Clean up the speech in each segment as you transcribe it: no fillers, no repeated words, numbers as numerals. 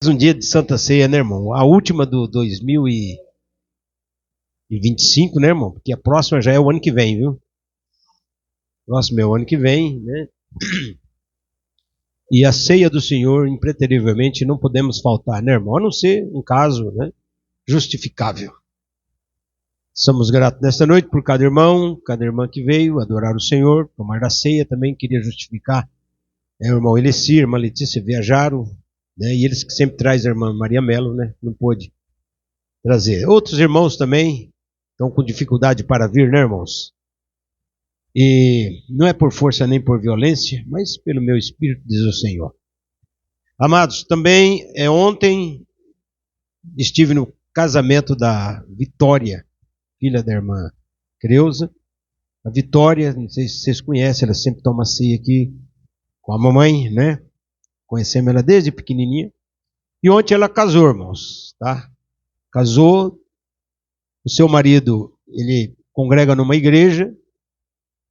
Um dia de Santa Ceia, né, irmão? A última do 2025, né, irmão? Porque a próxima já é o ano que vem, viu? Próximo é o ano que vem, né? E a ceia do Senhor, impreterivelmente, não podemos faltar, né, irmão? A não ser um caso, né, justificável. Somos gratos nesta noite por cada irmão, cada irmã que veio adorar o Senhor, tomar da ceia também. Queria justificar, o irmão Eleci, a irmã Letícia viajaram, né? E eles que sempre trazem a irmã Maria Melo, né? Não pôde trazer. Outros irmãos também estão com dificuldade para vir, né, irmãos? E não é por força nem por violência, mas pelo meu espírito, diz o Senhor. Amados, também ontem estive no casamento da Vitória, filha da irmã Creuza. A Vitória, não sei se vocês conhecem, ela sempre toma ceia aqui com a mamãe, né? Conhecemos ela desde pequenininha. E ontem ela casou, irmãos, tá? Casou. O seu marido, ele congrega numa igreja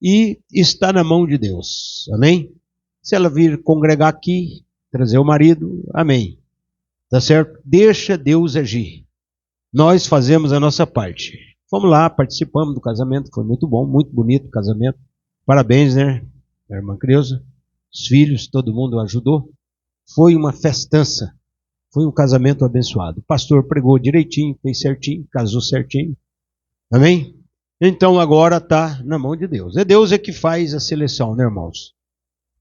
e está na mão de Deus. Amém? Se ela vir congregar aqui, trazer o marido, amém. Tá certo? Deixa Deus agir. Nós fazemos a nossa parte. Fomos lá, participamos do casamento, foi muito bom, muito bonito o casamento. Parabéns, né, a irmã Creuza? Os filhos, todo mundo ajudou. Foi uma festança. Foi um casamento abençoado. O pastor pregou direitinho, fez certinho, casou certinho. Amém? Então agora está na mão de Deus. É Deus que faz a seleção, né, irmãos?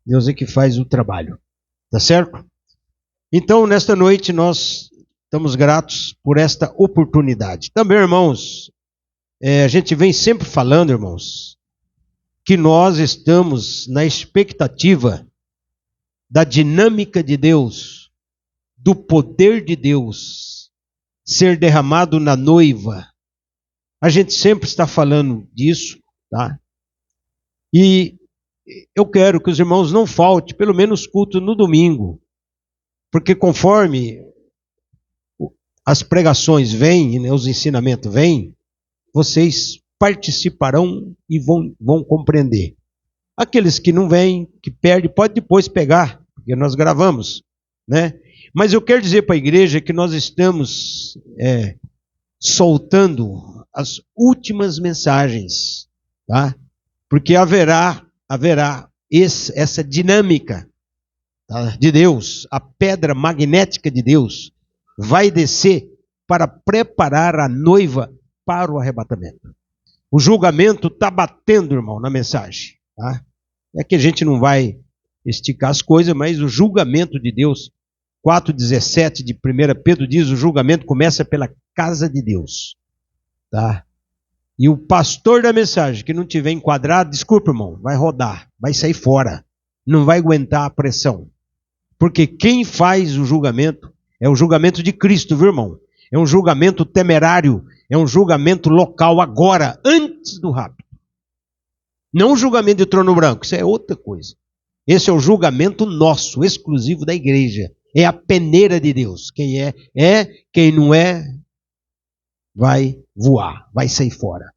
Deus é que faz o trabalho. Tá certo? Então, nesta noite, nós estamos gratos por esta oportunidade. Também, irmãos, a gente vem sempre falando, irmãos, que nós estamos na expectativa da dinâmica de Deus, do poder de Deus ser derramado na noiva. A gente sempre está falando disso, tá? E eu quero que os irmãos não faltem, pelo menos culto no domingo, porque conforme as pregações vêm, né, os ensinamentos vêm, vocês participarão e vão compreender. Aqueles que não vêm, que perdem, pode depois pegar, porque nós gravamos, né? Mas eu quero dizer para a igreja que nós estamos soltando as últimas mensagens, tá? Porque haverá essa dinâmica, tá, de Deus, a pedra magnética de Deus vai descer para preparar a noiva para o arrebatamento. O julgamento está batendo, irmão, na mensagem, tá? É que a gente não vai esticar as coisas, mas o julgamento de Deus, 4,17 de 1 Pedro diz, o julgamento começa pela casa de Deus. Tá? E o pastor da mensagem que não tiver enquadrado, desculpa, irmão, vai rodar, vai sair fora. Não vai aguentar a pressão. Porque quem faz o julgamento é o julgamento de Cristo, viu, irmão? É um julgamento temerário, é um julgamento local agora, antes do rapto. Não o julgamento de trono branco, isso é outra coisa. Esse é o julgamento nosso, exclusivo da igreja. É a peneira de Deus. Quem quem não é, vai voar, vai sair fora.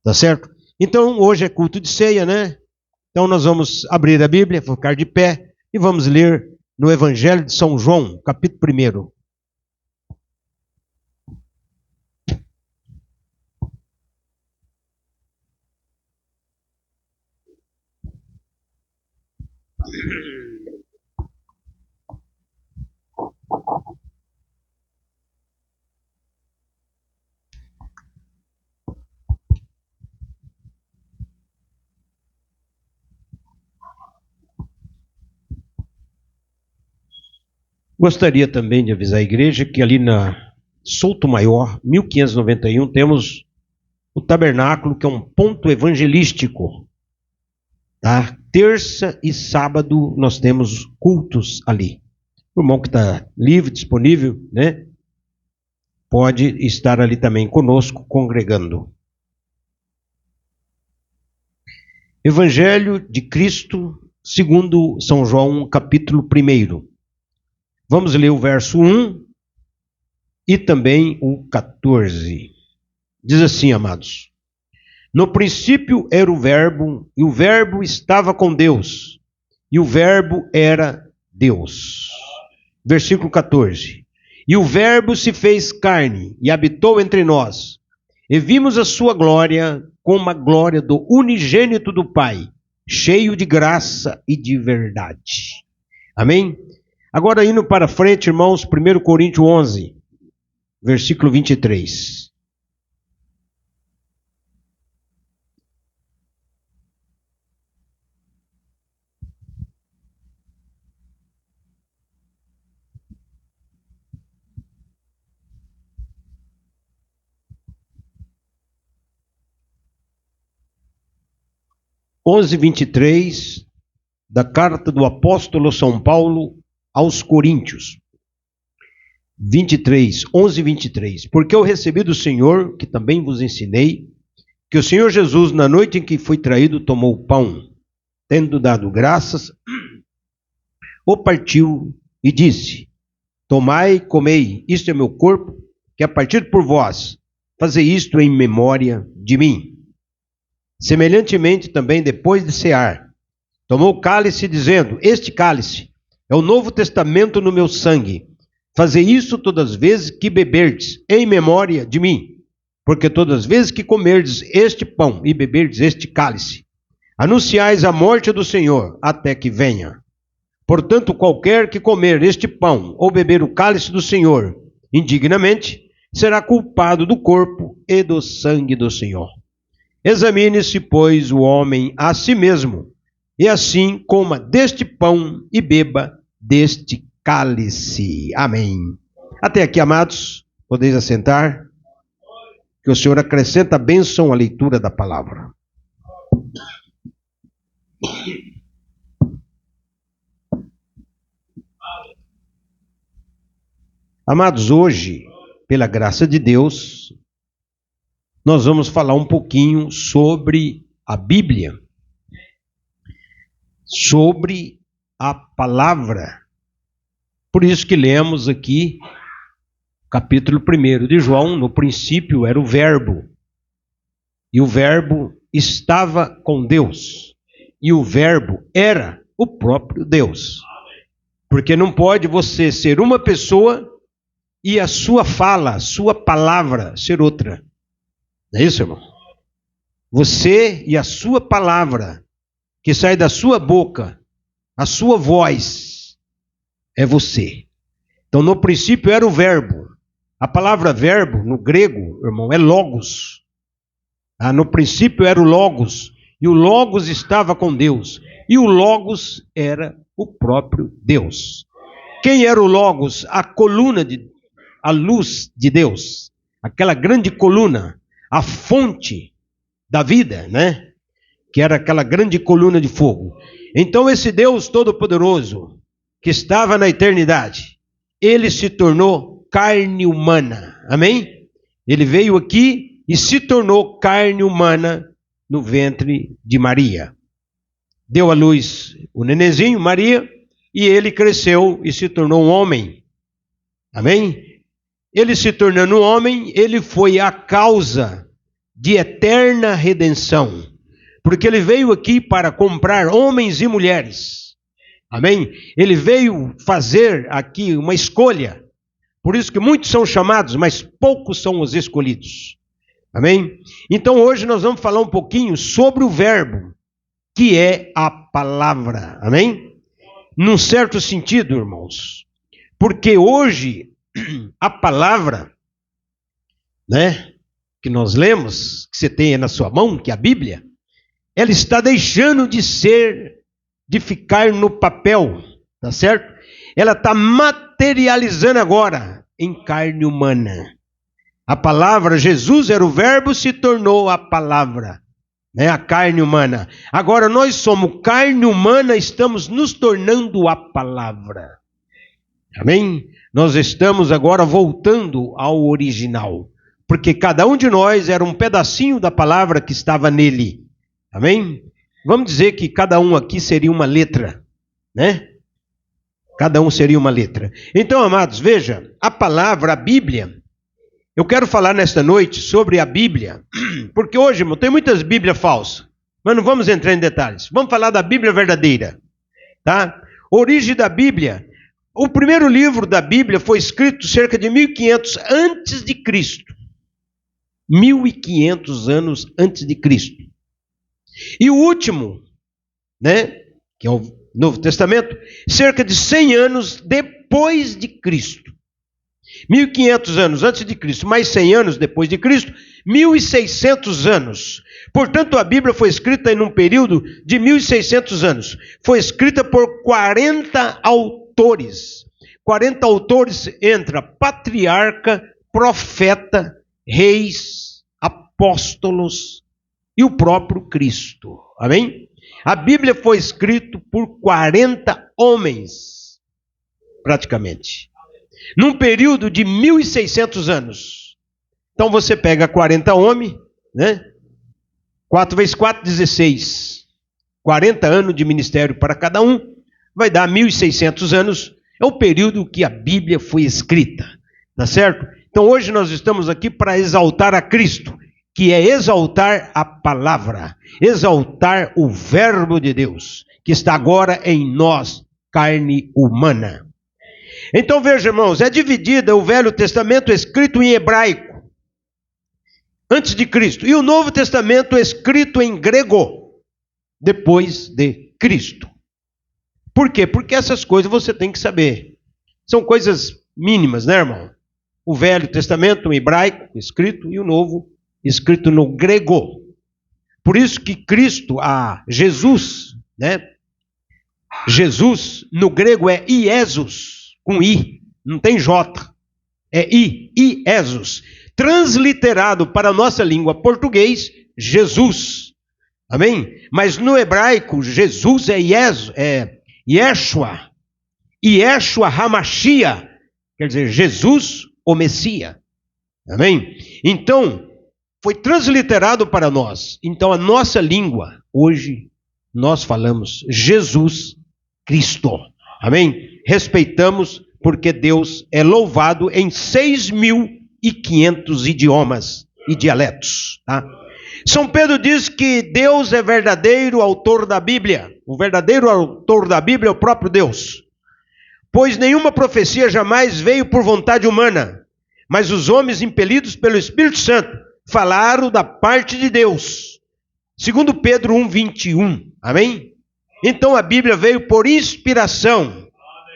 Tá certo? Então, hoje é culto de ceia, né? Então, nós vamos abrir a Bíblia, ficar de pé e vamos ler no Evangelho de São João, capítulo 1. Gostaria também de avisar a igreja que ali na Souto Maior, 1591, temos o tabernáculo, que é um ponto evangelístico. Tá? Terça e sábado nós temos cultos ali. O irmão que está livre, disponível, né, pode estar ali também conosco, congregando. Evangelho de Cristo, segundo São João, capítulo 1. Vamos ler o verso 1 e também o 14. Diz assim, amados. No princípio era o Verbo, e o Verbo estava com Deus, e o Verbo era Deus. Versículo 14. E o Verbo se fez carne e habitou entre nós. E vimos a sua glória como a glória do unigênito do Pai, cheio de graça e de verdade. Amém? Agora indo para frente, irmãos, 1 Coríntios 11, versículo 23. Onze 23 da carta do apóstolo São Paulo aos Coríntios. 11:23. Porque eu recebi do Senhor, que também vos ensinei, que o Senhor Jesus, na noite em que foi traído, tomou o pão, tendo dado graças, o partiu e disse: tomai, comei, isto é meu corpo, que é partido por vós, fazei isto em memória de mim. Semelhantemente também, depois de cear, tomou o cálice, dizendo: este cálice é o novo testamento no meu sangue. Fazei isso todas as vezes que beberdes, em memória de mim. Porque todas as vezes que comerdes este pão e beberdes este cálice, anunciais a morte do Senhor, até que venha. Portanto, qualquer que comer este pão ou beber o cálice do Senhor indignamente, será culpado do corpo e do sangue do Senhor. Examine-se, pois, o homem a si mesmo, e assim coma deste pão e beba deste cálice. Amém. Até aqui, amados, podeis assentar. Que o Senhor acrescenta a bênção à leitura da palavra. Amados, hoje, pela graça de Deus, nós vamos falar um pouquinho sobre a Bíblia, sobre a palavra. Por isso que lemos aqui capítulo 1 de João. No princípio era o Verbo, e o Verbo estava com Deus, e o Verbo era o próprio Deus. Porque não pode você ser uma pessoa e a sua fala, a sua palavra ser outra. Não é isso, irmão? Você e a sua palavra, que sai da sua boca, a sua voz, é você. Então, no princípio era o Verbo. A palavra verbo, no grego, irmão, é logos. No princípio era o logos, e o logos estava com Deus, e o logos era o próprio Deus. Quem era o logos? A luz de Deus, aquela grande coluna, a fonte da vida, né? Que era aquela grande coluna de fogo. Então esse Deus Todo-Poderoso, que estava na eternidade, ele se tornou carne humana. Amém? Ele veio aqui e se tornou carne humana no ventre de Maria. Deu à luz o nenenzinho, Maria, e ele cresceu e se tornou um homem. Amém? Ele se tornando um homem, ele foi a causa de eterna redenção. Porque ele veio aqui para comprar homens e mulheres. Amém? Ele veio fazer aqui uma escolha. Por isso que muitos são chamados, mas poucos são os escolhidos. Amém? Então hoje nós vamos falar um pouquinho sobre o Verbo, que é a palavra. Amém? Num certo sentido, irmãos. Porque hoje a palavra, né, que nós lemos, que você tem aí na sua mão, que é a Bíblia, ela está deixando de ficar no papel, tá certo? Ela está materializando agora em carne humana. A palavra, Jesus era o Verbo, se tornou a palavra, né? A carne humana. Agora nós somos carne humana, estamos nos tornando a palavra. Amém? Nós estamos agora voltando ao original, porque cada um de nós era um pedacinho da palavra que estava nele. Amém? Vamos dizer que cada um aqui seria uma letra, né? Cada um seria uma letra. Então, amados, veja, a palavra, a Bíblia, eu quero falar nesta noite sobre a Bíblia, porque hoje, irmão, tem muitas Bíblias falsas, mas não vamos entrar em detalhes. Vamos falar da Bíblia verdadeira, tá? Origem da Bíblia. O primeiro livro da Bíblia foi escrito cerca de 1500 antes de Cristo. 1500 anos antes de Cristo. E o último, que é o Novo Testamento, cerca de 100 anos depois de Cristo. 1500 anos antes de Cristo, mais 100 anos depois de Cristo, 1600 anos. Portanto, a Bíblia foi escrita em um período de 1600 anos. Foi escrita por 40 autores. 40 autores entra patriarca, profeta, reis, apóstolos e o próprio Cristo. Amém? A Bíblia foi escrita por 40 homens, praticamente. Num período de 1600 anos. Então você pega 40 homens, 4 vezes 4, 16. 40 anos de ministério para cada um, vai dar 1600 anos. É o período que a Bíblia foi escrita. Tá certo? Então hoje nós estamos aqui para exaltar a Cristo, que é exaltar a palavra, exaltar o verbo de Deus, que está agora em nós, carne humana. Então veja, irmãos, é dividida o Velho Testamento escrito em hebraico, antes de Cristo, e o Novo Testamento escrito em grego, depois de Cristo. Por quê? Porque essas coisas você tem que saber. São coisas mínimas, né, irmão? O Velho Testamento em hebraico escrito e o Novo escrito no grego. Por isso que Cristo, Jesus, Jesus no grego é Iesus, com I, não tem J, é Iesus. Transliterado para a nossa língua português, Jesus. Amém? Mas no hebraico, Jesus é Yeshua. Yeshua HaMashiach, quer dizer, Jesus, o Messias. Amém? Então, foi transliterado para nós. Então, a nossa língua, hoje, nós falamos Jesus Cristo. Amém? Respeitamos, porque Deus é louvado em 6.500 idiomas e dialetos. Tá? São Pedro diz que Deus é verdadeiro autor da Bíblia. O verdadeiro autor da Bíblia é o próprio Deus. Pois nenhuma profecia jamais veio por vontade humana, mas os homens impelidos pelo Espírito Santo falaram da parte de Deus. Segundo Pedro 1:21. Amém? Então a Bíblia veio por inspiração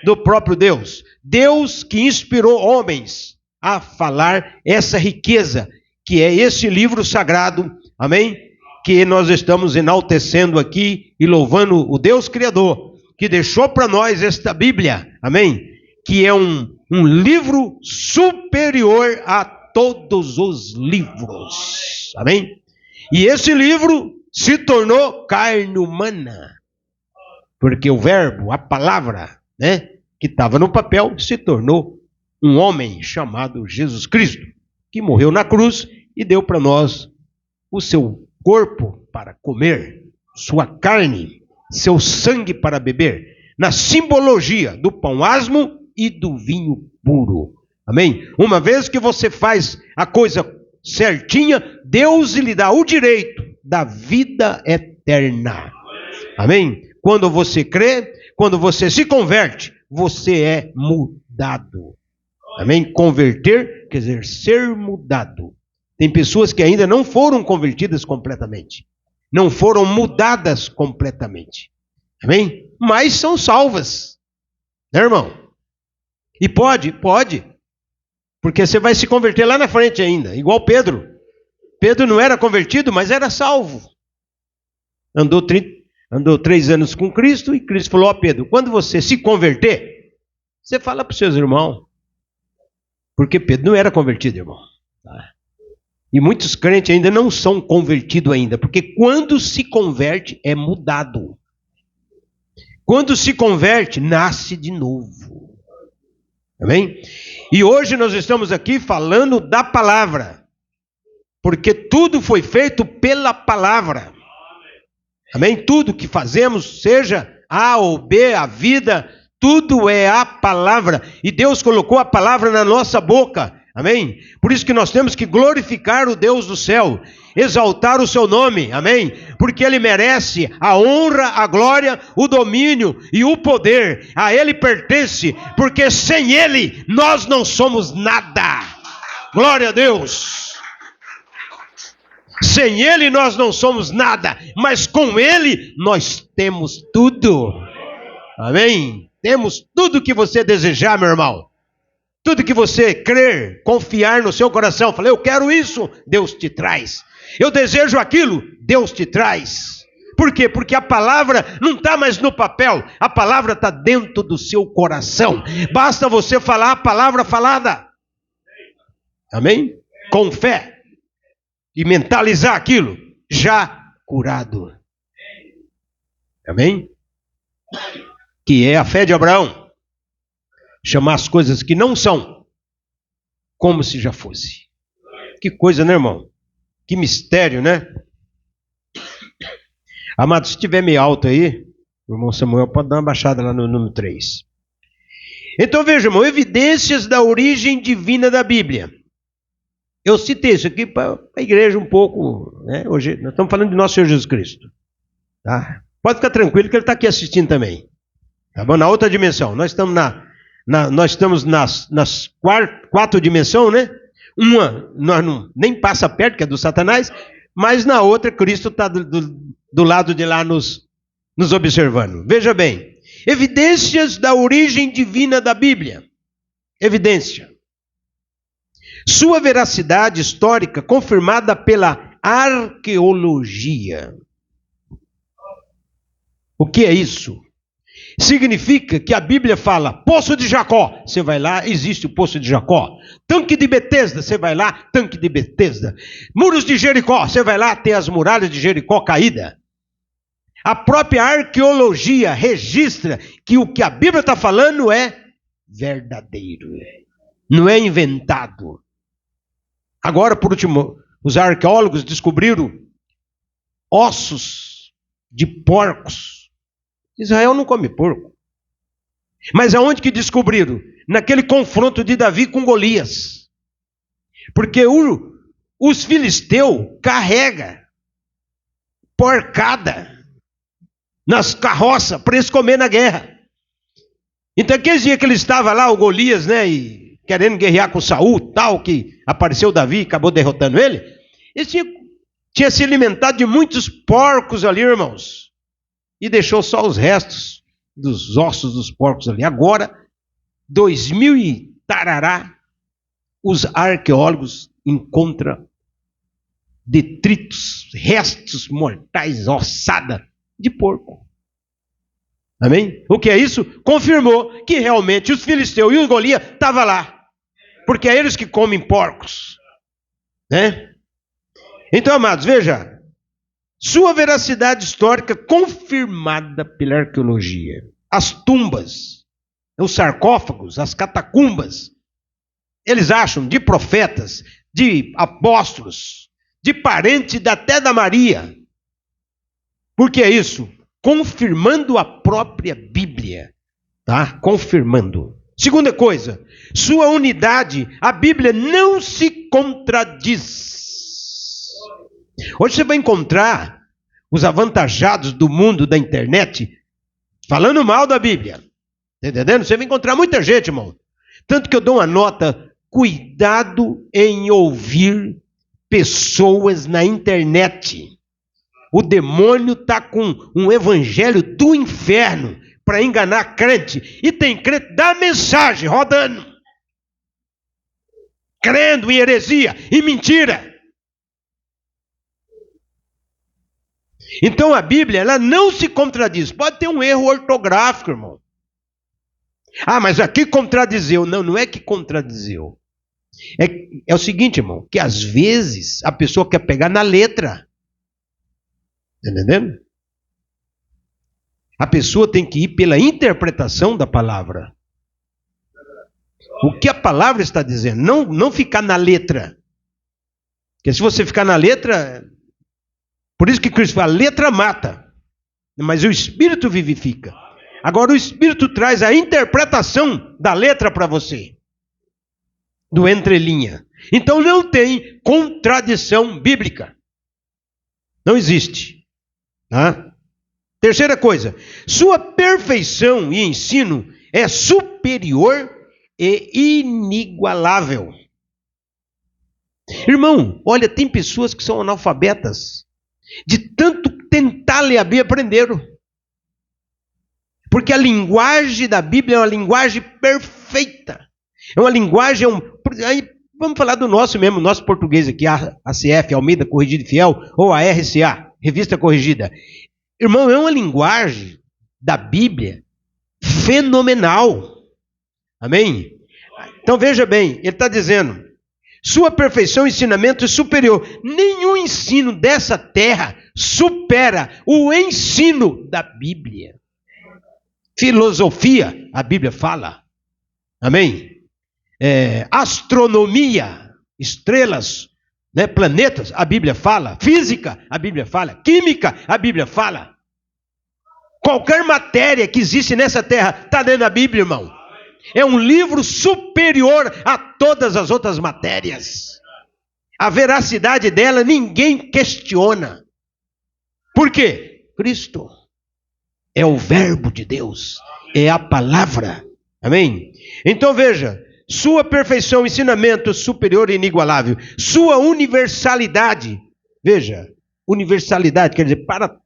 do próprio Deus. Deus que inspirou homens a falar essa riqueza, que é esse livro sagrado, amém? Que nós estamos enaltecendo aqui e louvando o Deus Criador, que deixou para nós esta Bíblia, amém? Que é um livro superior a todos os livros, amém? E esse livro se tornou carne humana, porque o verbo, a palavra, que estava no papel, se tornou um homem chamado Jesus Cristo, que morreu na cruz e deu para nós o seu corpo para comer, sua carne, seu sangue para beber, na simbologia do pão asmo e do vinho puro. Amém? Uma vez que você faz a coisa certinha, Deus lhe dá o direito da vida eterna. Amém? Quando você crê, quando você se converte, você é mudado. Amém? Converter quer dizer ser mudado. Tem pessoas que ainda não foram convertidas completamente. Não foram mudadas completamente. Amém? Mas são salvas. Né, irmão? E pode. Porque você vai se converter lá na frente ainda. Igual Pedro. Pedro não era convertido, mas era salvo. Andou 3 anos com Cristo e Cristo falou: ó Pedro, quando você se converter, você fala para os seus irmãos. Porque Pedro não era convertido, irmão. Tá? E muitos crentes ainda não são convertidos ainda, porque quando se converte é mudado. Quando se converte, nasce de novo. Amém? E hoje nós estamos aqui falando da palavra, porque tudo foi feito pela palavra. Amém? Tudo que fazemos, seja A ou B, a vida, tudo é a palavra. E Deus colocou a palavra na nossa boca. Amém? Por isso que nós temos que glorificar o Deus do céu. exaltar o seu nome, amém? Porque Ele merece a honra, a glória, o domínio e o poder. A Ele pertence, porque sem Ele nós não somos nada. Glória a Deus. Sem Ele nós não somos nada, mas com Ele nós temos tudo. Amém? Temos tudo que você desejar, meu irmão. Tudo que você crer, confiar no seu coração. Falei, eu quero isso, Deus te traz. Eu desejo aquilo, Deus te traz. Por quê? Porque a palavra não está mais no papel. A palavra está dentro do seu coração. Basta você falar a palavra falada. Amém? Com fé. E mentalizar aquilo. Já curado. Amém? Que é a fé de Abraão. Chamar as coisas que não são, como se já fosse. Que coisa, né, irmão? Que mistério, né? Amado, se estiver meio alto aí, o irmão Samuel pode dar uma baixada lá no número 3. Então veja, irmão, evidências da origem divina da Bíblia. Eu citei isso aqui para a igreja um pouco, né? Hoje nós estamos falando de nosso Senhor Jesus Cristo. Tá? Pode ficar tranquilo que Ele está aqui assistindo também. Tá bom? Na outra dimensão. Nós estamos nas 4 dimensões, né? Uma, nós nem passa perto, que é do Satanás, mas na outra, Cristo está do lado de lá nos observando. Veja bem, evidências da origem divina da Bíblia. Evidência. Sua veracidade histórica confirmada pela arqueologia. O que é isso? Significa que a Bíblia fala, Poço de Jacó, você vai lá, existe o Poço de Jacó. Tanque de Betesda, você vai lá, tanque de Betesda. Muros de Jericó, você vai lá, tem as muralhas de Jericó caída. A própria arqueologia registra que o que a Bíblia está falando é verdadeiro, não é inventado. Agora, por último, os arqueólogos descobriram ossos de porcos. Israel não come porco. Mas aonde que descobriram? Naquele confronto de Davi com Golias. Porque os filisteus carregam porcada nas carroças para eles comer na guerra. Então aqueles dias que ele estava lá, o Golias, né, e querendo guerrear com Saul, tal, que apareceu Davi e acabou derrotando ele, tinha se alimentado de muitos porcos ali, irmãos. E deixou só os restos dos ossos dos porcos ali. Agora, 2000 e tarará, os arqueólogos encontram detritos, restos mortais, ossada de porco. Amém? O que é isso? Confirmou que realmente os filisteus e os Golias estavam lá. Porque é eles que comem porcos. Né? Então, amados, veja. Sua veracidade histórica confirmada pela arqueologia. As tumbas, os sarcófagos, as catacumbas, eles acham de profetas, de apóstolos, de parentes até da Maria. Por que é isso? Confirmando a própria Bíblia. Tá? Confirmando. Segunda coisa, sua unidade, a Bíblia não se contradiz. Hoje você vai encontrar os avantajados do mundo da internet falando mal da Bíblia. Está entendendo? Você vai encontrar muita gente, irmão. Tanto que eu dou uma nota, cuidado em ouvir pessoas na internet. O demônio está com um evangelho do inferno para enganar crente. E tem crente da mensagem rodando. Crendo em heresia e mentira. Então a Bíblia, ela não se contradiz. Pode ter um erro ortográfico, irmão. Ah, mas aqui contradizeu. Não, não é que contradizeu. É o seguinte, irmão, que às vezes a pessoa quer pegar na letra. Está entendendo? A pessoa tem que ir pela interpretação da palavra. O que a palavra está dizendo. Não ficar na letra. Porque se você ficar na letra... Por isso que Cristo fala, a letra mata, mas o Espírito vivifica. Agora o Espírito traz a interpretação da letra para você, do entrelinha. Então não tem contradição bíblica. Não existe. Tá? Terceira coisa, sua perfeição e ensino é superior e inigualável. Irmão, olha, tem pessoas que são analfabetas. De tanto tentar ler a Bíblia, aprenderam. Porque a linguagem da Bíblia é uma linguagem perfeita. É uma linguagem... Aí, vamos falar do nosso mesmo, nosso português aqui, a ACF, Almeida Corrigida e Fiel, ou a RCA, Revista Corrigida. Irmão, é uma linguagem da Bíblia fenomenal. Amém? Então veja bem, ele está dizendo, sua perfeição e ensinamento é superior. Nenhum ensino dessa terra supera o ensino da Bíblia. Filosofia, a Bíblia fala. Amém? Astronomia, estrelas, né, planetas, a Bíblia fala. Física, a Bíblia fala. Química, a Bíblia fala. Qualquer matéria que existe nessa terra está dentro da Bíblia, irmão. É um livro superior a todas as outras matérias. A veracidade dela ninguém questiona. Por quê? Cristo é o verbo de Deus, é a palavra. Amém? Então veja, sua perfeição, ensinamento superior e inigualável. Sua universalidade, veja, universalidade quer dizer para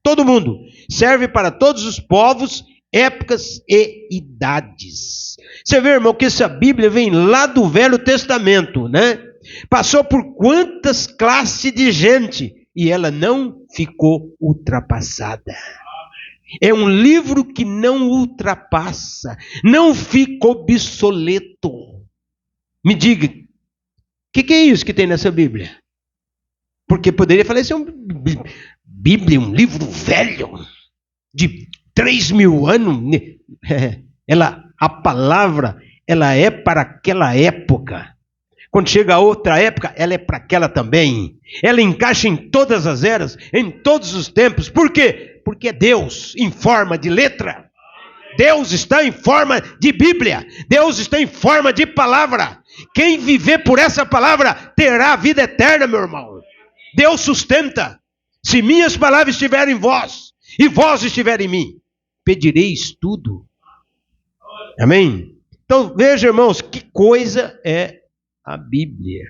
todo mundo. Serve para todos os povos, épocas e idades. Você vê, irmão, que essa Bíblia vem lá do Velho Testamento, né? Passou por quantas classes de gente e ela não ficou ultrapassada. É um livro que não ultrapassa, não fica obsoleto. Me diga, o que é isso que tem nessa Bíblia? Porque poderia falar, isso é Bíblia, um livro velho, de 3.000 anos. A palavra, ela é para aquela época. Quando chega a outra época, ela é para aquela também. Ela encaixa em todas as eras, em todos os tempos. Por quê? Porque é Deus em forma de letra. Deus está em forma de Bíblia. Deus está em forma de palavra. Quem viver por essa palavra terá a vida eterna, meu irmão. Deus sustenta. Se minhas palavras estiverem em vós e vós estiverem em mim, pedireis tudo. Amém? Então veja, irmãos, que coisa é a Bíblia.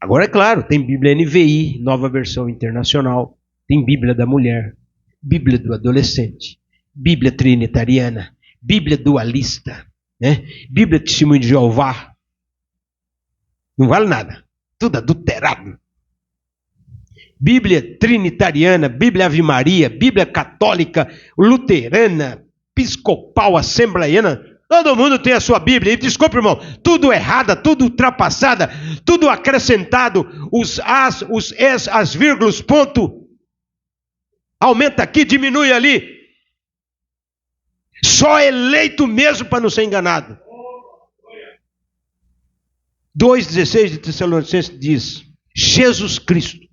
Agora é claro, tem Bíblia NVI, Nova Versão Internacional, tem Bíblia da Mulher, Bíblia do Adolescente, Bíblia Trinitariana, Bíblia Dualista, né? Bíblia Testemunho de Jeová. Não vale nada, tudo adulterado. Bíblia Trinitariana, Bíblia Ave Maria, Bíblia Católica, Luterana, Episcopal, Assembleiana. Todo mundo tem a sua Bíblia. E desculpe, irmão, tudo errada, tudo ultrapassada, tudo acrescentado, os as, os es, as vírgulas, ponto. Aumenta aqui, diminui ali. Só eleito mesmo para não ser enganado. 2,16 de Tessalonicenses diz, Jesus Cristo,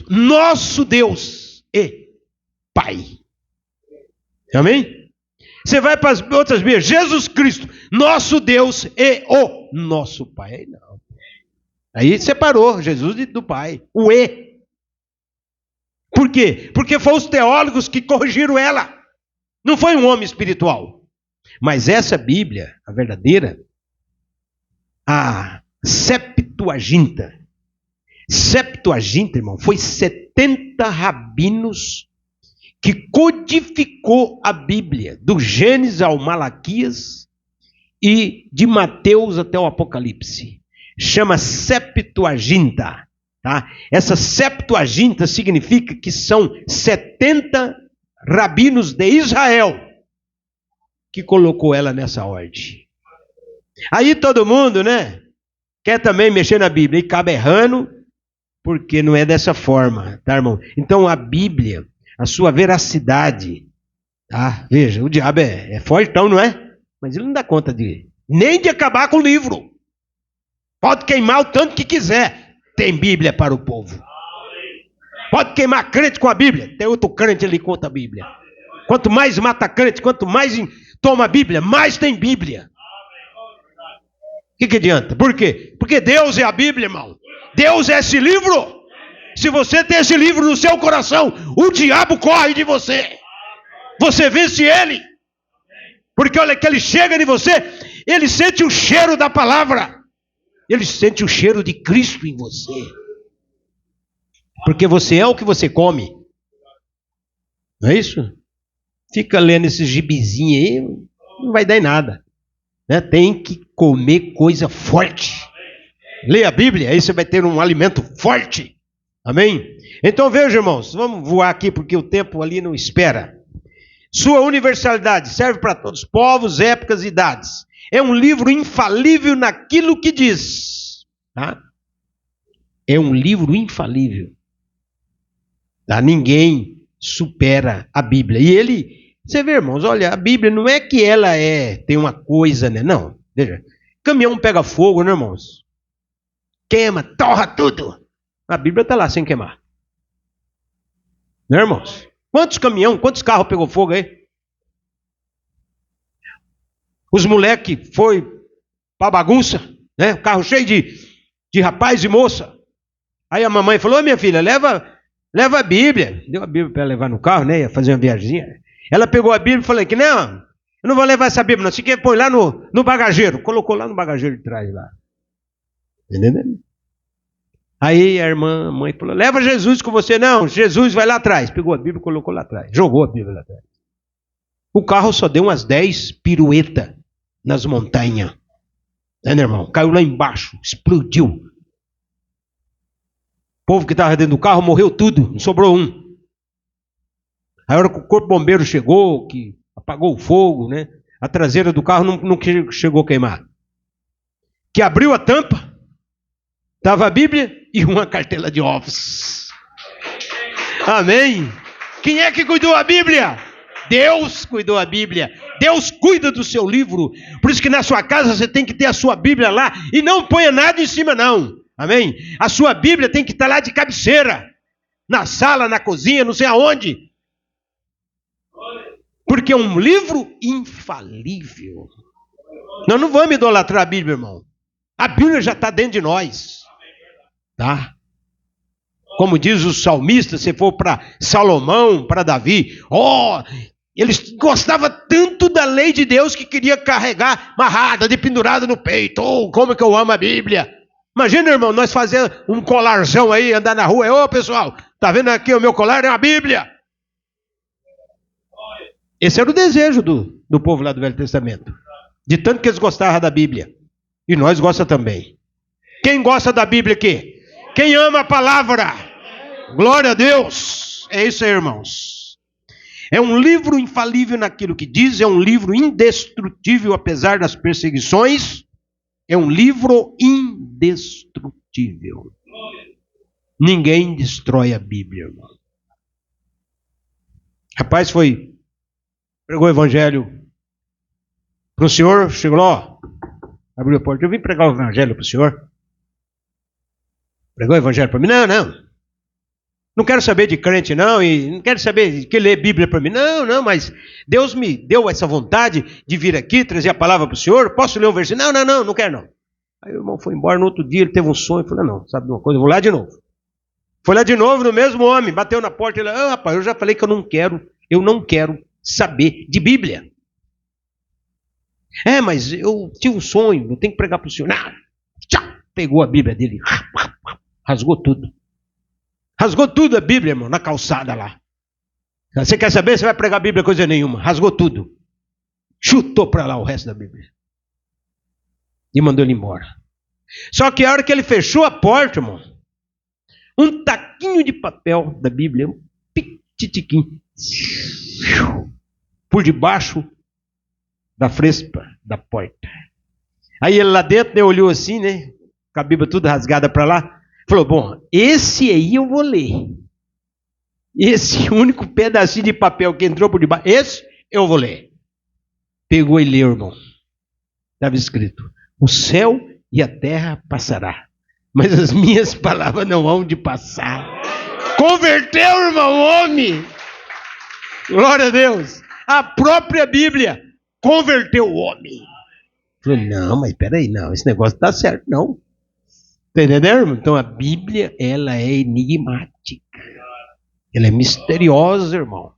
nosso Deus e Pai. Amém? Você vai para as outras Bíblias, Jesus Cristo, nosso Deus e o nosso Pai. Aí não. Aí separou Jesus do Pai, o E. Por quê? Porque foram os teólogos que corrigiram ela. Não foi um homem espiritual. Mas essa Bíblia, a verdadeira, a Septuaginta, irmão, foi 70 rabinos que codificou a Bíblia, do Gênesis ao Malaquias e de Mateus até o Apocalipse. Chama Septuaginta. Tá? Essa Septuaginta significa que são 70 rabinos de Israel que colocou ela nessa ordem. Aí todo mundo, né, quer também mexer na Bíblia e acaba errando, porque não é dessa forma, tá, irmão? Então a Bíblia, a sua veracidade, tá? Veja, o diabo é fortão, não é? Mas ele não dá conta nem de acabar com o livro. Pode queimar o tanto que quiser. Tem Bíblia para o povo. Pode queimar crente com a Bíblia. Tem outro crente ali contra a Bíblia. Quanto mais mata crente, quanto mais toma a Bíblia, mais tem Bíblia. que adianta? Por quê? Porque Deus é a Bíblia, irmão. Deus é esse livro. Se você tem esse livro no seu coração, o diabo corre de você. Você vence ele. Porque olha que ele chega de você, ele sente o cheiro da palavra. Ele sente o cheiro de Cristo em você. Porque você é o que você come. Não é isso? Fica lendo esses gibizinhos aí, não vai dar em nada. Né? Tem que comer coisa forte. Lê a Bíblia, aí você vai ter um alimento forte. Amém? Então veja, irmãos, vamos voar aqui porque o tempo ali não espera. Sua universalidade serve para todos, povos, épocas e idades. É um livro infalível naquilo que diz. Tá? É um livro infalível. Tá? Ninguém supera a Bíblia. E ele, você vê, irmãos, olha, a Bíblia não é que ela tem uma coisa, né? Não, veja, caminhão pega fogo, né, irmãos? Queima, torra tudo. A Bíblia está lá sem queimar. Né, irmãos? Quantos carros pegou fogo aí? Os moleques foi pra bagunça, né? O carro cheio de rapaz e moça. Aí a mamãe falou, minha filha, leva a Bíblia. Deu a Bíblia para ela levar no carro, né? Ia fazer uma viagemzinha. Ela pegou a Bíblia e falou que não, eu não vou levar essa Bíblia, não. Você quer pôr lá no bagageiro. Colocou lá no bagageiro de trás lá. Entendeu? Aí a mãe falou, leva Jesus com você. Não, Jesus vai lá atrás. Pegou a Bíblia e colocou lá atrás. Jogou a Bíblia lá atrás. O carro só deu umas 10 piruetas nas montanhas. Né, irmão? Caiu lá embaixo, explodiu. O povo que estava dentro do carro morreu tudo, não sobrou um. Aí a hora que o corpo bombeiro chegou, que apagou o fogo, né? A traseira do carro não chegou a queimar. Que abriu a tampa, estava a Bíblia e uma cartela de ovos. Amém? Quem é que cuidou a Bíblia? Deus cuidou a Bíblia. Deus cuida do seu livro. Por isso que na sua casa você tem que ter a sua Bíblia lá. E não ponha nada em cima não. Amém? A sua Bíblia tem que estar lá de cabeceira. Na sala, na cozinha, não sei aonde. Porque é um livro infalível. Nós não vamos idolatrar a Bíblia, irmão. A Bíblia já está dentro de nós. Tá? Como diz o salmista, se for para Salomão, para Davi, eles gostavam tanto da lei de Deus que queria carregar amarrada, pendurada no peito. Como que eu amo a Bíblia. Imagina, irmão, nós fazer um colarzão aí, andar na rua. Pessoal, tá vendo aqui o meu colar? É uma Bíblia. Esse era o desejo do povo lá do Velho Testamento. De tanto que eles gostavam da Bíblia. E nós gostamos também. Quem gosta da Bíblia aqui? Quem ama a palavra? Glória a Deus. É isso aí, irmãos. É um livro infalível naquilo que diz. É um livro indestrutível apesar das perseguições. É um livro indestrutível. Ninguém destrói a Bíblia, irmão. Rapaz pregou o evangelho para o senhor, chegou lá, abriu a porta. Eu vim pregar o evangelho para o senhor. Pregou o evangelho para mim? Não. Não quero saber de crente, não. E não quero saber de que ler Bíblia para mim. Não, mas Deus me deu essa vontade de vir aqui, trazer a palavra para o senhor. Posso ler um versículo? Não quero não. Aí o irmão foi embora. No outro dia ele teve um sonho. Falei, não, sabe de uma coisa? Eu vou lá de novo. Foi lá de novo no mesmo homem. Bateu na porta. Ele, rapaz, eu já falei que eu não quero saber de Bíblia. Mas eu tive um sonho, eu tenho que pregar para o senhor. Pegou a Bíblia dele, rasgou tudo. Rasgou tudo a Bíblia, irmão, na calçada lá. Você quer saber? Você vai pregar a Bíblia coisa nenhuma. Rasgou tudo. Chutou para lá o resto da Bíblia. E mandou ele embora. Só que a hora que ele fechou a porta, irmão, um taquinho de papel da Bíblia, um pititiquinho, por debaixo da frespa da porta. Aí ele lá dentro, né, olhou assim, né, com a Bíblia toda rasgada para lá, falou, bom, esse aí eu vou ler. Esse único pedacinho de papel que entrou por debaixo, esse eu vou ler. Pegou e leu, irmão. Estava escrito, o céu e a terra passará, mas as minhas palavras não hão de passar. Converteu, irmão, o homem. Glória a Deus. A própria Bíblia converteu o homem. Falei, não, mas peraí, não, esse negócio não tá certo, não. Tá entendendo, irmão? Então a Bíblia, ela é enigmática. Ela é misteriosa, irmão.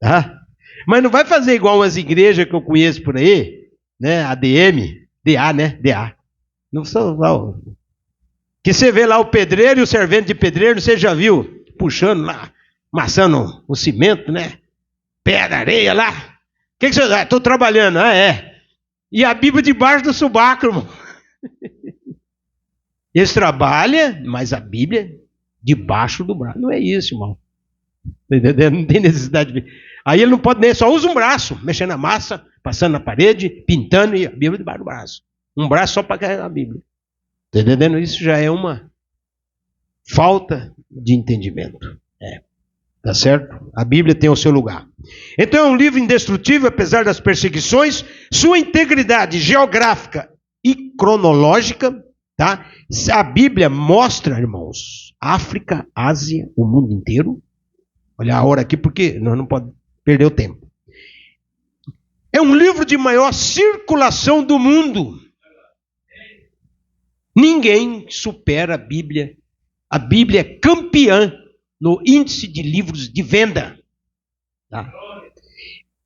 Tá? Mas não vai fazer igual umas igrejas que eu conheço por aí, né? ADM, DA, né? DA. Não sou lá. Que você vê lá o pedreiro e o servente de pedreiro, você já viu, puxando lá, amassando o cimento, né? Pedra, areia lá. O que você... Estou trabalhando. Ah, é. E a Bíblia debaixo do subaco, irmão. Eles trabalham, mas a Bíblia debaixo do braço. Não é isso, irmão. Não tem necessidade de... Aí ele não pode nem, só usa um braço, mexendo na massa, passando na parede, pintando e a Bíblia debaixo do braço. Um braço só para carregar a Bíblia. Está entendendo? Isso já é uma falta de entendimento. Tá certo? A Bíblia tem o seu lugar. Então é um livro indestrutível, apesar das perseguições. Sua integridade geográfica e cronológica, tá? A Bíblia mostra, irmãos, África, Ásia, o mundo inteiro. Olha a hora aqui, porque nós não podemos perder o tempo. É um livro de maior circulação do mundo. Ninguém supera a Bíblia. A Bíblia é campeã no índice de livros de venda. Tá?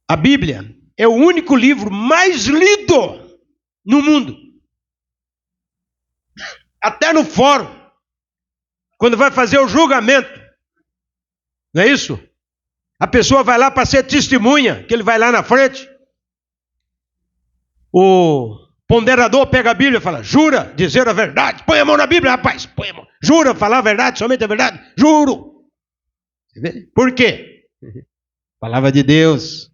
A Bíblia é o único livro mais lido no mundo. Até no fórum, quando vai fazer o julgamento. Não é isso? A pessoa vai lá para ser testemunha, que ele vai lá na frente. O ponderador pega a Bíblia e fala, jura dizer a verdade? Põe a mão na Bíblia, rapaz. Põe a mão. Jura falar a verdade, somente a verdade? Juro. Por quê? Palavra de Deus.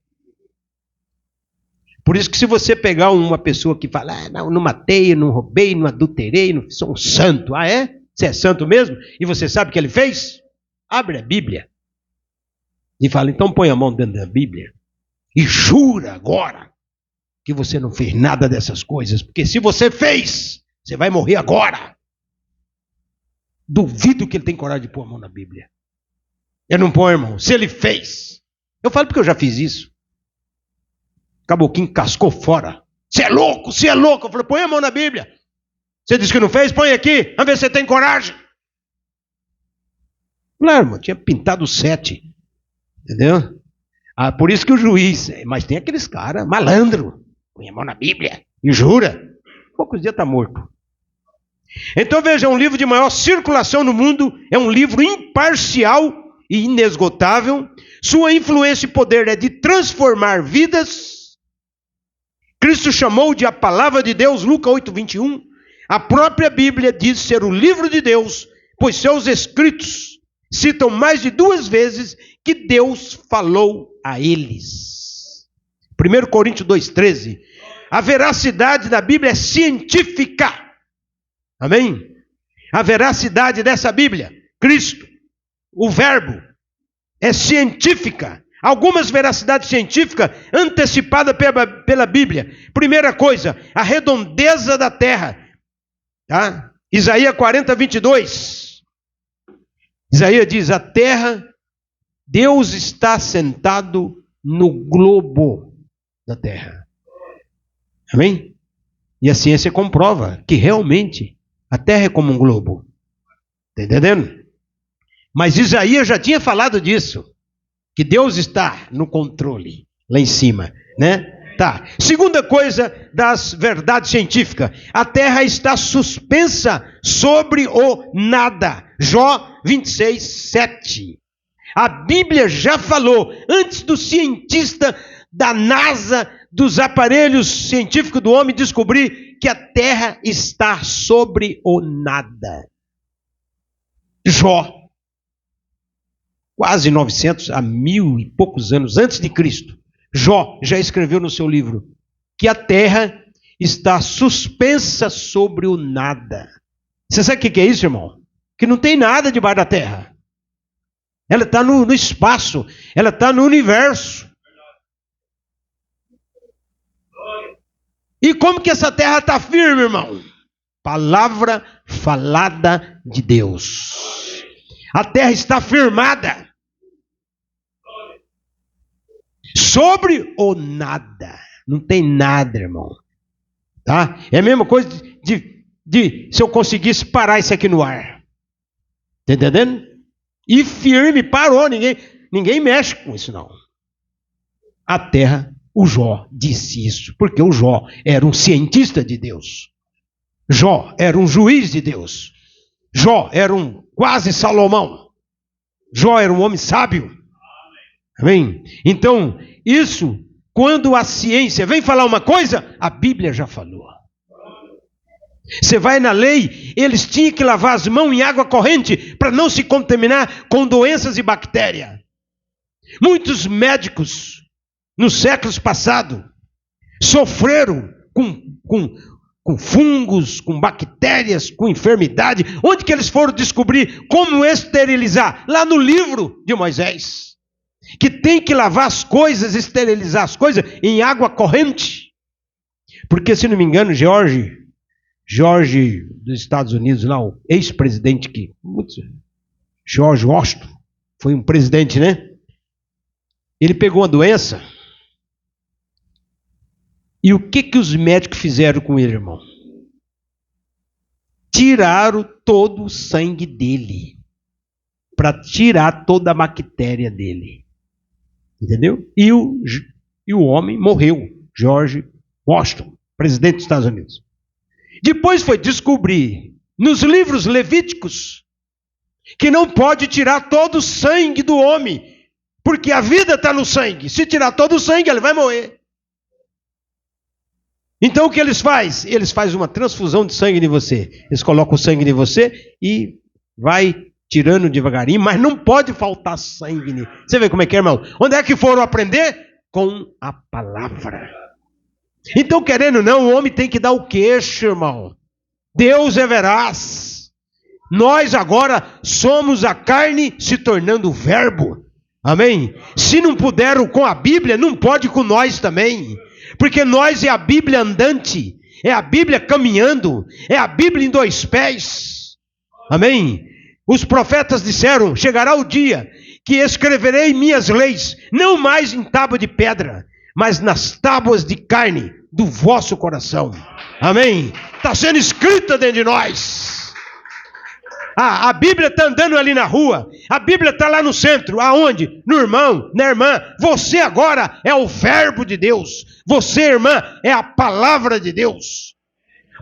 Por isso que se você pegar uma pessoa que fala, não matei, não roubei, não adulterei, não sou um santo. Ah, é? Você é santo mesmo? E você sabe o que ele fez? Abre a Bíblia. E fala, então põe a mão dentro da Bíblia. E jura agora que você não fez nada dessas coisas. Porque se você fez, você vai morrer agora. Duvido que ele tem coragem de pôr a mão na Bíblia. Eu não põe, irmão. Se ele fez. Eu falo porque eu já fiz isso. Caboclinho cascou fora. Você é louco, você é louco. Eu falei, põe a mão na Bíblia. Você disse que não fez? Põe aqui. Vamos ver se você tem coragem. Claro, irmão. Tinha pintado 7. Entendeu? Ah, por isso que o juiz... Mas tem aqueles caras, malandro. Põe a mão na Bíblia e jura. Poucos dias está morto. Então veja, é um livro de maior circulação no mundo. É um livro imparcial e inesgotável. Sua influência e poder é de transformar vidas. Cristo chamou de a palavra de Deus, Lucas 8:21. A própria Bíblia diz ser o livro de Deus, pois seus escritos citam mais de 2 vezes que Deus falou a eles. 1 Coríntios 2:13. A veracidade da Bíblia é científica. Amém? A veracidade dessa Bíblia, Cristo, o verbo, é científica. Algumas veracidades científicas antecipadas pela Bíblia. Primeira coisa, a redondeza da terra. Tá? Isaías 40:22. Isaías diz, a terra, Deus está sentado no globo da terra. Amém? E a ciência comprova que realmente a terra é como um globo. Está entendendo? Mas Isaías já tinha falado disso. Que Deus está no controle, lá em cima, né? Tá. Segunda coisa das verdades científicas. A terra está suspensa sobre o nada. Jó 26:7. A Bíblia já falou, antes do cientista da NASA, dos aparelhos científicos do homem, descobrir que a terra está sobre o nada. Jó. Quase 900 a 1000 e poucos anos antes de Cristo, Jó já escreveu no seu livro que a terra está suspensa sobre o nada. Você sabe o que é isso, irmão? Que não tem nada debaixo da terra. Ela está no espaço, ela está no universo. E como que essa terra está firme, irmão? Palavra falada de Deus. A terra está firmada sobre o nada. Não tem nada, irmão. Tá? É a mesma coisa de se eu conseguisse parar isso aqui no ar. Tá entendendo? E firme, parou, ninguém mexe com isso não. A terra, o Jó disse isso, porque o Jó era um cientista de Deus. Jó era um juiz de Deus. Jó era um quase Salomão. Jó era um homem sábio. Amém? Então, isso, quando a ciência vem falar uma coisa, a Bíblia já falou. Você vai na lei, eles tinham que lavar as mãos em água corrente para não se contaminar com doenças e bactérias. Muitos médicos, nos séculos passados, sofreram com fungos, com bactérias, com enfermidade. Onde que eles foram descobrir como esterilizar? Lá no livro de Moisés. Que tem que lavar as coisas, esterilizar as coisas em água corrente. Porque, se não me engano, George dos Estados Unidos, lá, o ex-presidente George Washington, foi um presidente, né? Ele pegou uma doença. E o que os médicos fizeram com ele, irmão? Tiraram todo o sangue dele. Para tirar toda a bactéria dele. Entendeu? E o homem morreu. George Washington, presidente dos Estados Unidos. Depois foi descobrir, nos livros levíticos, que não pode tirar todo o sangue do homem. Porque a vida está no sangue. Se tirar todo o sangue, ele vai morrer. Então o que eles fazem? Eles fazem uma transfusão de sangue em você. Eles colocam o sangue em você e vai tirando devagarinho, mas não pode faltar sangue. Você vê como é que é, irmão? Onde é que foram aprender? Com a palavra. Então, querendo ou não, o homem tem que dar o queixo, irmão. Deus é veraz. Nós agora somos a carne se tornando o verbo. Amém? Se não puderam com a Bíblia, não pode com nós também. Porque nós é a Bíblia andante, é a Bíblia caminhando, é a Bíblia em 2 pés. Amém? Os profetas disseram, chegará o dia que escreverei minhas leis, não mais em tábua de pedra, mas nas tábuas de carne do vosso coração. Amém? Está sendo escrita dentro de nós. A Bíblia está andando ali na rua. A Bíblia está lá no centro. Aonde? No irmão, na irmã. Você agora é o verbo de Deus. Você, irmã, é a palavra de Deus.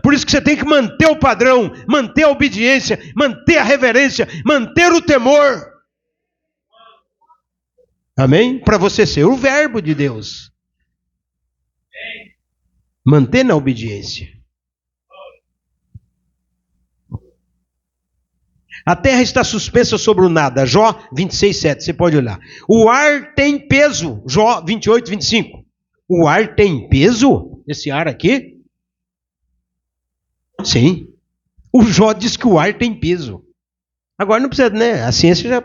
Por isso que você tem que manter o padrão, manter a obediência, manter a reverência, manter o temor. Amém? Para você ser o verbo de Deus. Manter na obediência. A terra está suspensa sobre o nada. Jó 26:7. Você pode olhar. O ar tem peso. Jó 28:25. O ar tem peso? Esse ar aqui? Sim. O Jó diz que o ar tem peso. Agora não precisa, né? A ciência já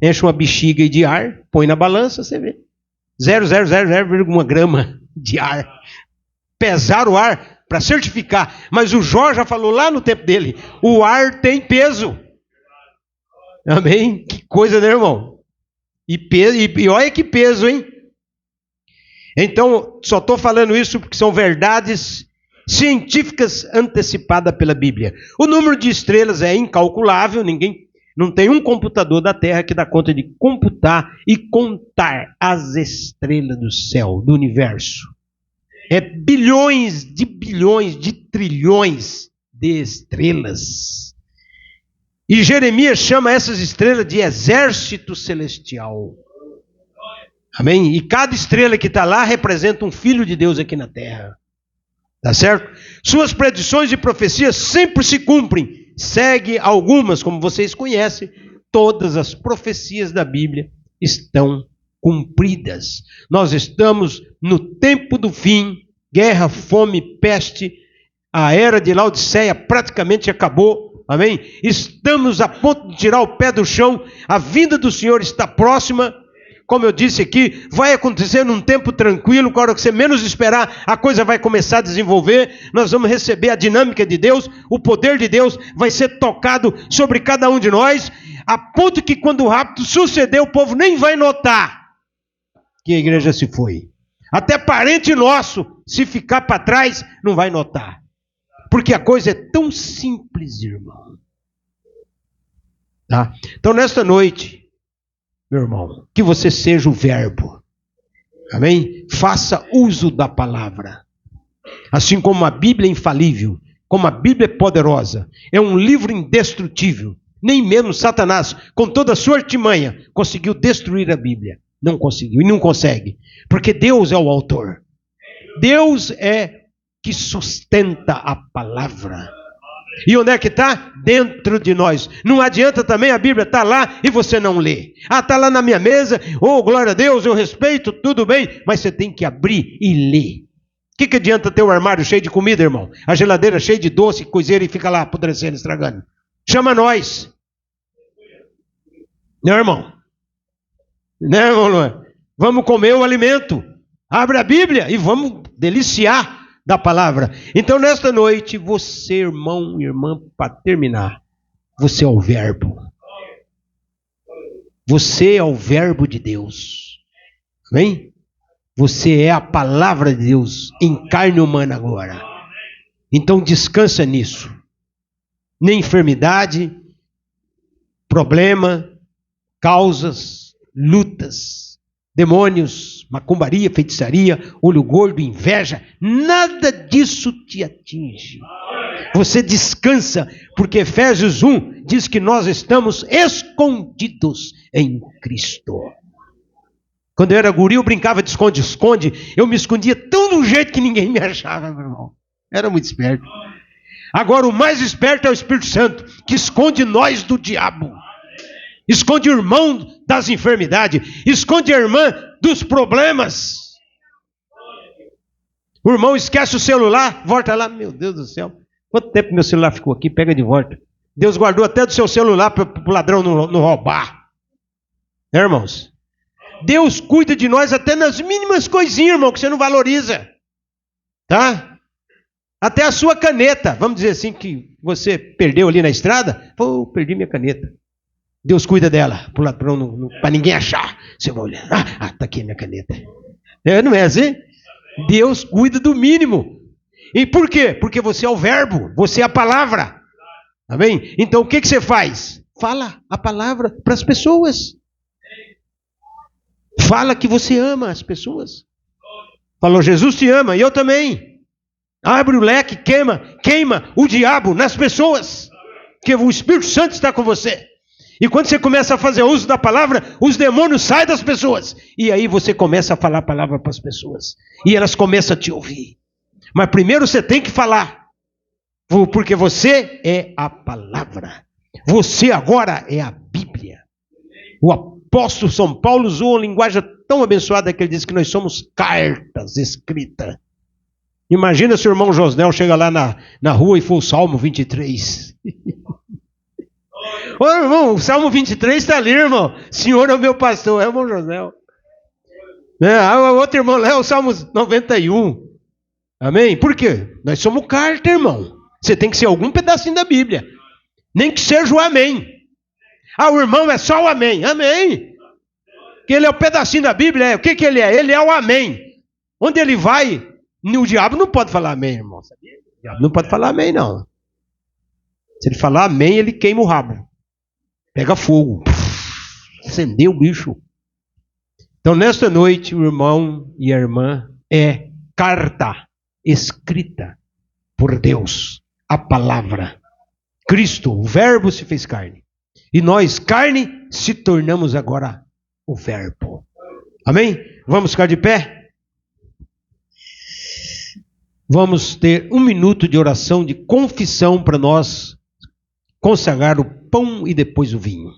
enche uma bexiga de ar, põe na balança, você vê. 0,000,1 grama de ar. Pesar o ar para certificar. Mas o Jó já falou lá no tempo dele. O ar tem peso. Amém? Que coisa, né, irmão? E olha que peso, hein? Então, só estou falando isso porque são verdades científicas antecipadas pela Bíblia. O número de estrelas é incalculável, não tem um computador da Terra que dá conta de computar e contar as estrelas do céu, do universo. É bilhões, de trilhões de estrelas. E Jeremias chama essas estrelas de exército celestial. Amém? E cada estrela que está lá representa um filho de Deus aqui na terra. Tá certo? Suas predições e profecias sempre se cumprem. Segue algumas, como vocês conhecem, todas as profecias da Bíblia estão cumpridas. Nós estamos no tempo do fim, guerra, fome, peste, a era de Laodiceia praticamente acabou. Amém? Estamos a ponto de tirar o pé do chão, a vinda do Senhor está próxima. Como eu disse aqui, vai acontecer num tempo tranquilo, na hora que você menos esperar, a coisa vai começar a desenvolver, nós vamos receber a dinâmica de Deus, o poder de Deus vai ser tocado sobre cada um de nós, a ponto que quando o rapto suceder, o povo nem vai notar que a igreja se foi. Até parente nosso, se ficar para trás, não vai notar. Porque a coisa é tão simples, irmão. Tá? Então, nesta noite, meu irmão, que você seja o verbo. Amém? Faça uso da palavra. Assim como a Bíblia é infalível, como a Bíblia é poderosa, é um livro indestrutível. Nem mesmo Satanás, com toda a sua artimanha, conseguiu destruir a Bíblia. Não conseguiu e não consegue. Porque Deus é o autor. Deus é que sustenta a palavra. E onde é que está? Dentro de nós. Não adianta também a Bíblia estar lá e você não lê. Ah, está lá na minha mesa. Oh, glória a Deus, eu respeito, tudo bem. Mas você tem que abrir e ler. O que adianta ter o armário cheio de comida, irmão? A geladeira cheia de doce, coiseira e fica lá apodrecendo, estragando. Chama nós. Não, irmão? Não, irmão Luan? Vamos comer o alimento. Abre a Bíblia e vamos deliciar da palavra. Então, nesta noite, você, irmão e irmã, para terminar, você é o verbo. Você é o verbo de Deus. Amém? Você é a palavra de Deus em carne humana agora. Então, descansa nisso. Nem enfermidade, problema, causas, lutas, demônios, macumbaria, feitiçaria, olho gordo, inveja, nada disso te atinge. Você descansa, porque Efésios 1 diz que nós estamos escondidos em Cristo. Quando eu era guri, eu brincava de esconde-esconde, eu me escondia tão do jeito que ninguém me achava, meu irmão. Era muito esperto. Agora o mais esperto é o Espírito Santo, que esconde nós do diabo. Esconde o irmão das enfermidades. Esconde a irmã dos problemas. O irmão esquece o celular, volta lá. Meu Deus do céu. Quanto tempo meu celular ficou aqui? Pega de volta. Deus guardou até do seu celular para o ladrão não roubar. Né, irmãos? Deus cuida de nós até nas mínimas coisinhas, irmão, que você não valoriza. Tá? Até a sua caneta. Vamos dizer assim que você perdeu ali na estrada. Pô, perdi minha caneta. Deus cuida dela, para ninguém achar. Você vai olhar, está aqui a minha caneta. Não é assim? Deus cuida do mínimo. E por quê? Porque você é o verbo, você é a palavra. Amém? Então o que você faz? Fala a palavra para as pessoas. Fala que você ama as pessoas. Falou, Jesus te ama, e eu também. Abre o leque, queima o diabo nas pessoas. Porque o Espírito Santo está com você. E quando você começa a fazer uso da palavra, os demônios saem das pessoas. E aí você começa a falar a palavra para as pessoas. E elas começam a te ouvir. Mas primeiro você tem que falar. Porque você é a palavra. Você agora é a Bíblia. O apóstolo São Paulo usou uma linguagem tão abençoada que ele disse que nós somos cartas escritas. Imagina se o irmão Josnel chega lá na rua e for o Salmo 23. Ô irmão, o Salmo 23 está ali, irmão. Senhor é o meu pastor, é o irmão Josnel. O outro irmão lá é o Salmo 91. Amém? Por quê? Nós somos carta, irmão. Você tem que ser algum pedacinho da Bíblia. Nem que seja o amém. O irmão é só o amém. Amém. Que ele é o pedacinho da Bíblia. O que ele é? Ele é o amém. Onde ele vai, o diabo não pode falar amém, irmão. Sabia? O diabo não pode falar amém, não. Se ele falar amém, ele queima o rabo. Pega fogo. Acendeu o bicho. Então, nesta noite, o irmão e a irmã é carta escrita por Deus. A palavra. Cristo, o verbo se fez carne. E nós, carne, se tornamos agora o verbo. Amém? Vamos ficar de pé? Vamos ter 1 minuto de oração, de confissão para nós consagrar o pão e depois o vinho.